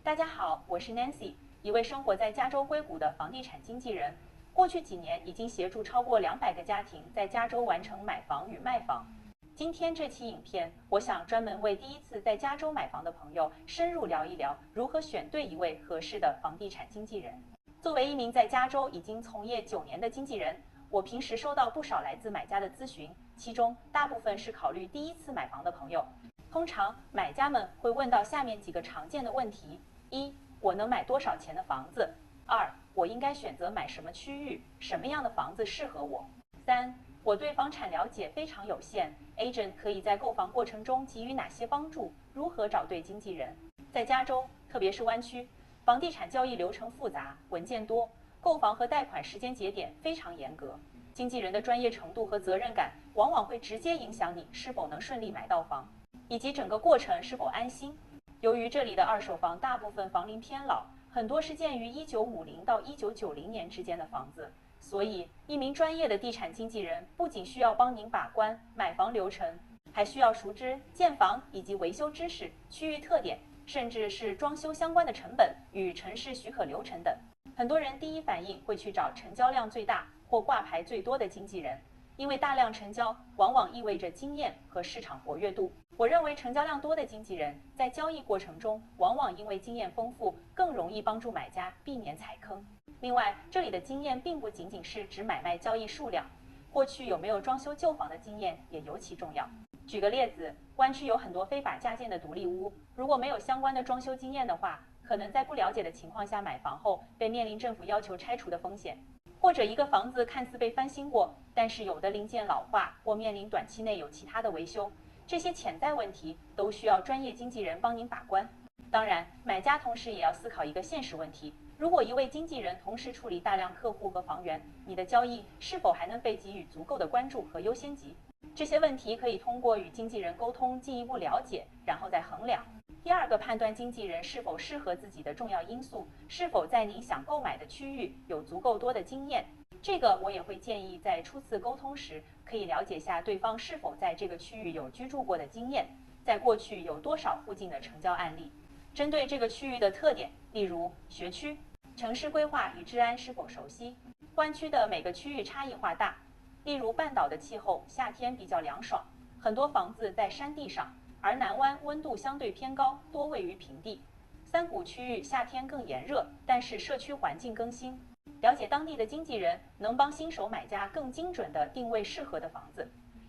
大家好，我是 Nancy，一位生活在加州硅谷的房地产经纪人。过去几年，已经协助超过200个家庭在加州完成买房与卖房。今天这期影片，我想专门为第一次在加州买房的朋友深入聊一聊如何选对一位合适的房地产经纪人。作为一名在加州已经从业9年的经纪人，我平时收到不少来自买家的咨询，其中大部分是考虑第一次买房的朋友。通常买家们会问到下面几个常见的问题：一，我能买多少钱的房子？2，我应该选择买什么区域？什么样的房子适合我？3，我对房产了解非常有限 ，agent 可以在购房过程中给予哪些帮助？如何找对经纪人？在加州，特别是湾区，房地产交易流程复杂，文件多，购房和贷款时间节点非常严格，经纪人的专业程度和责任感往往会直接影响你是否能顺利买到房，以及整个过程是否安心。由于这里的二手房大部分房龄偏老，很多是建于1950到1990年之间的房子，所以一名专业的地产经纪人不仅需要帮您把关买房流程，还需要熟知建房以及维修知识、区域特点，甚至是装修相关的成本与城市许可流程等。很多人第一反应会去找成交量最大或挂牌最多的经纪人，因为大量成交往往意味着经验和市场活跃度。我认为成交量多的经纪人在交易过程中往往因为经验丰富，更容易帮助买家避免踩坑。另外，这里的经验并不仅仅是指买卖交易数量，过去有没有装修旧房的经验也尤其重要。举个例子，湾区有很多非法加建的独立屋，如果没有相关的装修经验的话，可能在不了解的情况下买房后被面临政府要求拆除的风险。或者一个房子看似被翻新过，但是有的零件老化或面临短期内有其他的维修，这些潜在问题都需要专业经纪人帮您把关。当然，买家同时也要思考一个现实问题：如果一位经纪人同时处理大量客户和房源，你的交易是否还能被给予足够的关注和优先级？这些问题可以通过与经纪人沟通进一步了解，然后再衡量。第二个判断经纪人是否适合自己的重要因素，是否在您想购买的区域有足够多的经验。这个我也会建议在初次沟通时，可以了解下对方是否在这个区域有居住过的经验，在过去有多少附近的成交案例。针对这个区域的特点，例如学区、城市规划与治安是否熟悉。湾区的每个区域差异化大，例如半岛的气候夏天比较凉爽，很多房子在山地上，而南湾温度相对偏高，多位于平地。三谷区域夏天更炎热，但是社区环境更新。了解当地的经纪人能帮新手买家更精准地定位适合的房子，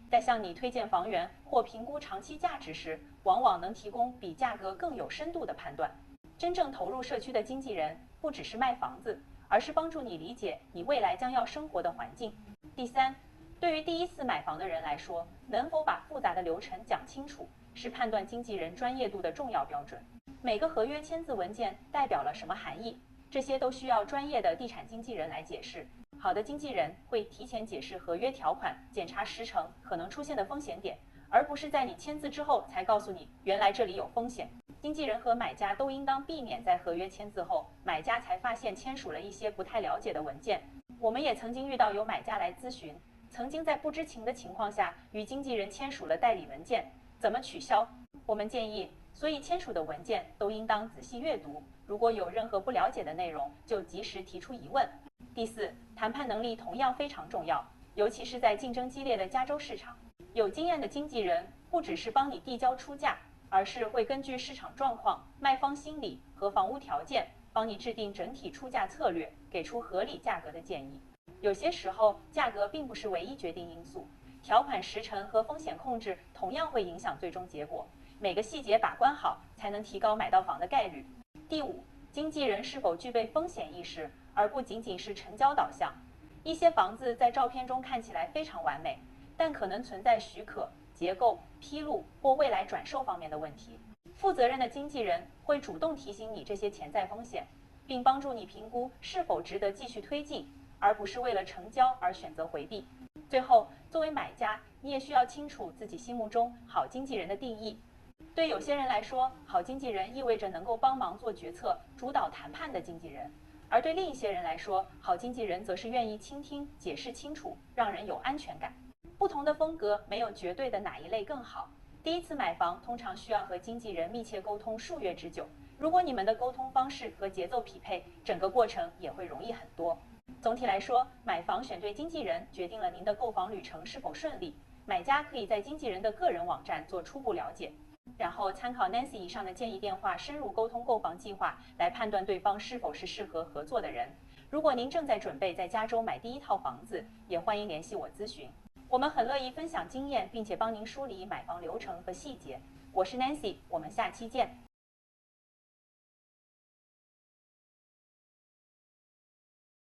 在向你推荐房源或评估长期价值时，往往能提供比价格更有深度的判断。真正投入社区的经纪人不只是卖房子，而是帮助你理解你未来将要生活的环境。第三，对于第一次买房的人来说，能否把复杂的流程讲清楚，是判断经纪人专业度的重要标准。每个合约签字文件代表了什么含义？这些都需要专业的地产经纪人来解释。好的经纪人会提前解释合约条款、检查时程可能出现的风险点，而不是在你签字之后才告诉你原来这里有风险。经纪人和买家都应当避免在合约签字后，买家才发现签署了一些不太了解的文件。我们也曾经遇到有买家来咨询，曾经在不知情的情况下与经纪人签署了代理文件，怎么取消？我们建议，所以签署的文件都应当仔细阅读，如果有任何不了解的内容，就及时提出疑问。第四，谈判能力同样非常重要，尤其是在竞争激烈的加州市场。有经验的经纪人不只是帮你递交出价，而是会根据市场状况、卖方心理和房屋条件，帮你制定整体出价策略，给出合理价格的建议。有些时候，价格并不是唯一决定因素，条款时程和风险控制同样会影响最终结果。每个细节把关好，才能提高买到房的概率。第五，经纪人是否具备风险意识，而不仅仅是成交导向。一些房子在照片中看起来非常完美，但可能存在许可、结构、披露或未来转售方面的问题。负责任的经纪人会主动提醒你这些潜在风险，并帮助你评估是否值得继续推进，而不是为了成交而选择回避。最后，作为买家，你也需要清楚自己心目中好经纪人的定义。对有些人来说，好经纪人意味着能够帮忙做决策、主导谈判的经纪人；而对另一些人来说，好经纪人则是愿意倾听、解释清楚，让人有安全感。不同的风格没有绝对的哪一类更好。第一次买房通常需要和经纪人密切沟通数月之久，如果你们的沟通方式和节奏匹配，整个过程也会容易很多。总体来说，买房选对经纪人决定了您的购房旅程是否顺利。买家可以在经纪人的个人网站做初步了解，然后参考 Nancy 以上的建议电话深入沟通购房计划，来判断对方是否是适合合作的人。如果您正在准备在加州买第一套房子，也欢迎联系我咨询。我们很乐意分享经验，并且帮您梳理买房流程和细节。我是 Nancy，我们下期见。